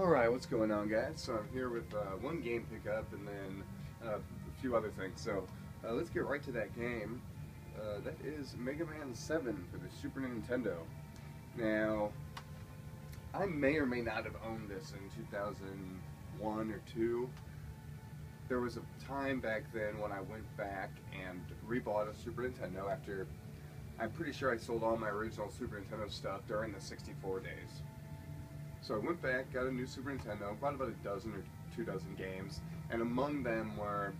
Alright, what's going on, guys? So I'm here with one game pickup and then a few other things. So let's get right to that game. That is Mega Man 7 for the Super Nintendo. Now, I may or may not have owned this in 2001 or 2. There was a time back then when I went back and rebought a Super Nintendo after, I'm pretty sure I sold all my original Super Nintendo stuff during the 64 days. So I went back, got a new Super Nintendo, bought about a dozen or 2 dozen games, and among them were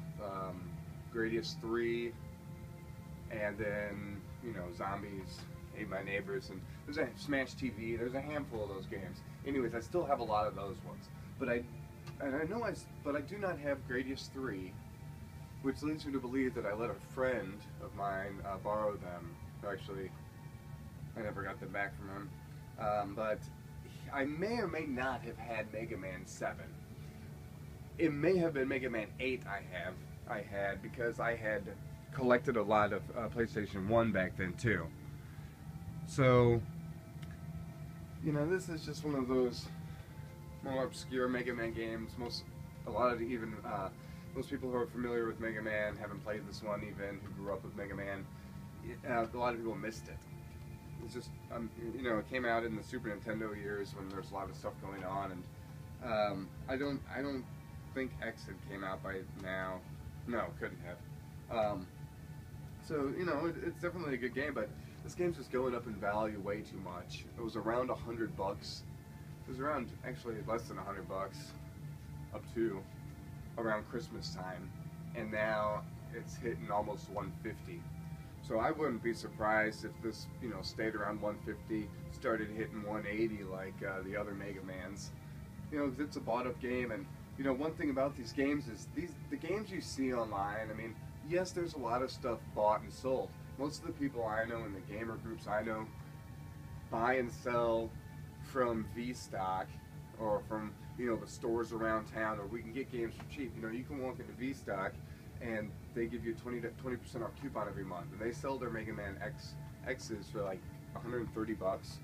Gradius 3, and then, you know, Zombies, Ate My Neighbors, and there's a Smash TV, there's a handful of those games. Anyways, I still have a lot of those ones. But I do not have Gradius 3, which leads me to believe that I let a friend of mine borrow them. Actually, I never got them back from him. But I may or may not have had Mega Man 7. It may have been Mega Man 8 I had because I had collected a lot of PlayStation 1 back then too. So, you know, this is just one of those more obscure Mega Man games. Most people who are familiar with Mega Man haven't played this one even, who grew up with Mega Man. A lot of people missed it. It's just, you know, it came out in the Super Nintendo years when there's a lot of stuff going on, and I don't think X had came out by now. No, couldn't have. So, you know, it's definitely a good game, but this game's just going up in value way too much. It was around $100. It was around, actually, less than $100, up to around Christmas time, and now it's hitting almost 150. So I wouldn't be surprised if this, you know, stayed around 150, started hitting 180 like the other Mega Mans. You know, 'cause it's a bought-up game, and you know, one thing about these games is the games you see online. I mean, yes, there's a lot of stuff bought and sold. Most of the people I know in the gamer groups I know buy and sell from V-Stock or from, you know, the stores around town, or we can get games for cheap. You know, you can walk into V-Stock and they give you a 20% off coupon every month, and they sell their Mega Man X's for like 130 bucks.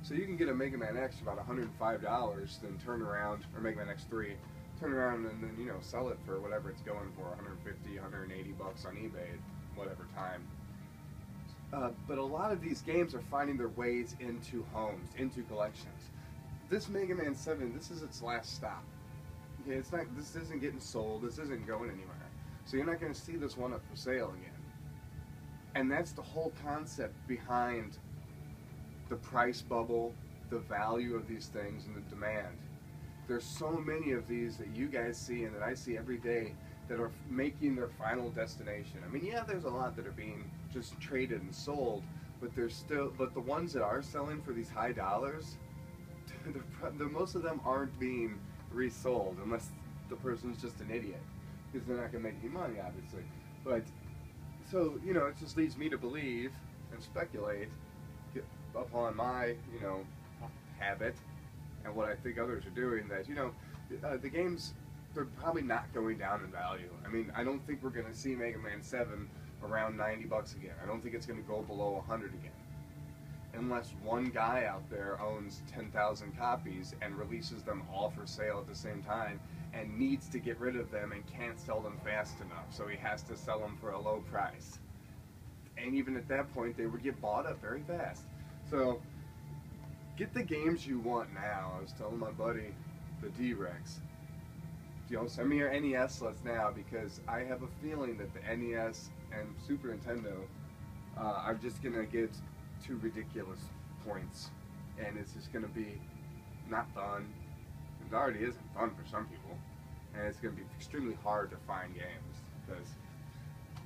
So you can get a Mega Man X for about $105, then turn around, or Mega Man X3, turn around and then, you know, sell it for whatever it's going for, 150, 180 bucks on eBay at whatever time. But a lot of these games are finding their ways into homes, into collections. This Mega Man 7, this is its last stop. Okay, it's not. This isn't getting sold. This isn't going anywhere. So you're not going to see this one up for sale again. And that's the whole concept behind the price bubble, the value of these things, and the demand. There's so many of these that you guys see and that I see every day that are making their final destination. I mean, yeah, there's a lot that are being just traded and sold, but the ones that are selling for these high dollars, most of them aren't being resold unless the person's just an idiot, because they're not going to make any money, obviously. But, so, you know, it just leads me to believe and speculate upon my, you know, habit and what I think others are doing, that, you know, the games, they're probably not going down in value. I mean, I don't think we're going to see Mega Man 7 around 90 bucks again. I don't think it's going to go below 100 again. Unless one guy out there owns 10,000 copies and releases them all for sale at the same time and needs to get rid of them and can't sell them fast enough, so he has to sell them for a low price. And even at that point, they would get bought up very fast. So, get the games you want now. I was telling my buddy, the D-Rex, you know, send me your NES list now, because I have a feeling that the NES and Super Nintendo are just going to get to ridiculous points, and it's just going to be not fun. It already isn't fun for some people, and it's going to be extremely hard to find games, because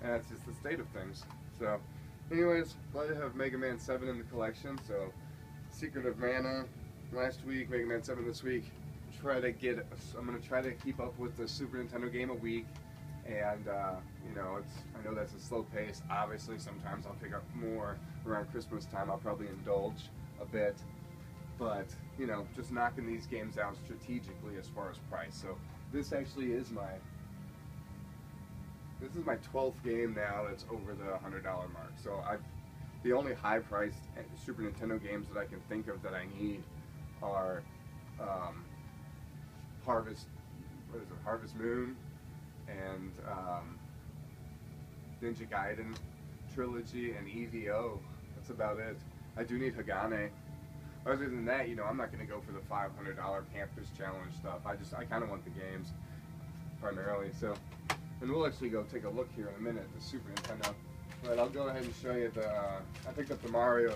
that's just the state of things. So, anyways, glad to have Mega Man 7 in the collection. So, Secret of Mana last week, Mega Man 7 this week. I'm going to try to keep up with the Super Nintendo game a week, and you know, I know that's a slow pace. Obviously, sometimes I'll pick up more around Christmas time. I'll probably indulge a bit, but you know, just knocking these games out strategically as far as price. So this actually is my 12th game now that's over the $100 mark. So the only high-priced Super Nintendo games that I can think of that I need are Harvest, what is it, Harvest Moon, and Ninja Gaiden trilogy, and EVO. That's about it. I do need Hagane. Other than that, you know, I'm not going to go for the $500 Campus Challenge stuff. I kind of want the games primarily. So, and we'll actually go take a look here in a minute at the Super Nintendo. But I'll go ahead and show you I picked up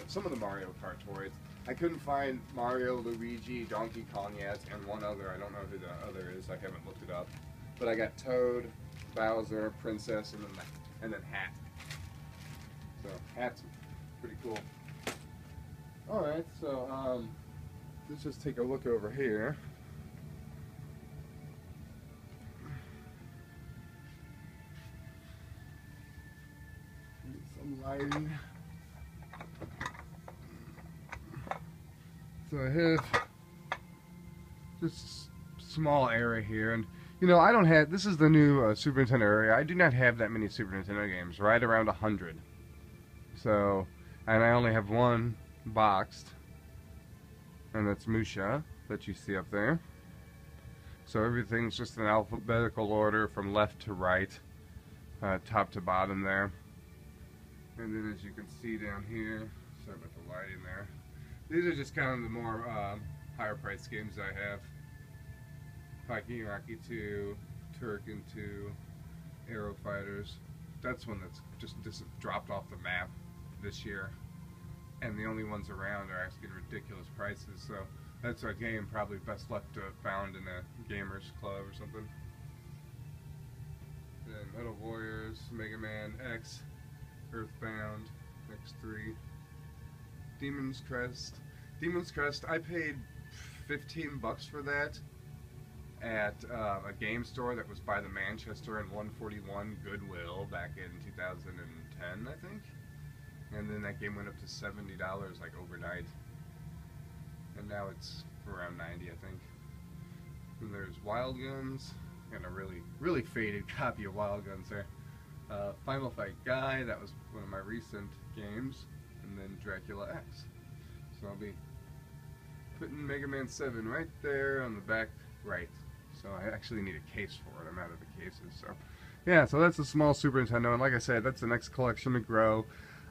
some of the Mario Kart toys. I couldn't find Mario, Luigi, Donkey Kong yet, and one other. I don't know who the other is. I haven't looked it up. But I got Toad, Bowser, Princess, and then Hat. So Hat's pretty cool. All right, so let's just take a look over here. Some lighting. So I have just a small area here, and you know, I don't have, this is the new Super Nintendo area. I do not have that many Super Nintendo games, right around 100. So, and I only have one boxed, and that's Musha that you see up there. So everything's just in alphabetical order from left to right, top to bottom there. And then as you can see down here, sorry about the lighting there, these are just kind of the more higher priced games I have. Viking Rocky 2, Turrican 2, Aero Fighters. That's one that's just dropped off the map this year. And the only ones around are asking ridiculous prices, so that's a game probably best left found in a gamers club or something. Then Metal Warriors, Mega Man X, Earthbound, X3, Demon's Crest. Demon's Crest, I paid $15 for that at a game store that was by the Manchester and 141 Goodwill back in 2010, I think. And then that game went up to $70 like overnight. And now it's around 90, I think. And there's Wild Guns, and a really faded copy of Wild Guns there. Final Fight Guy, that was one of my recent games. And then Dracula X. So I'll be putting Mega Man 7 right there on the back right. So I actually need a case for it. I'm out of the cases. So yeah, so that's a small Super Nintendo, and like I said, that's the next collection to grow.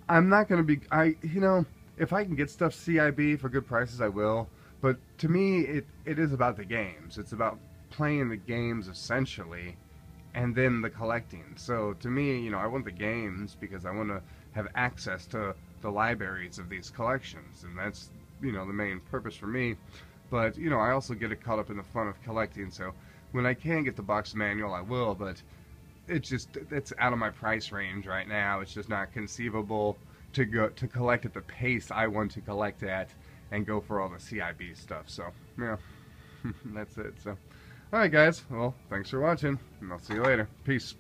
I'm not going to be, you know, if I can get stuff CIB for good prices, I will. But to me, it is about the games. It's about playing the games essentially, and then the collecting. So to me, you know, I want the games because I want to have access to the libraries of these collections, and that's, you know, the main purpose for me. But, you know, I also get caught up in the fun of collecting, so when I can get the box manual, I will, but it's out of my price range right now. It's just not conceivable to collect at the pace I want to collect at and go for all the CIB stuff. So, yeah, that's it. So, alright guys, well, thanks for watching, and I'll see you later. Peace.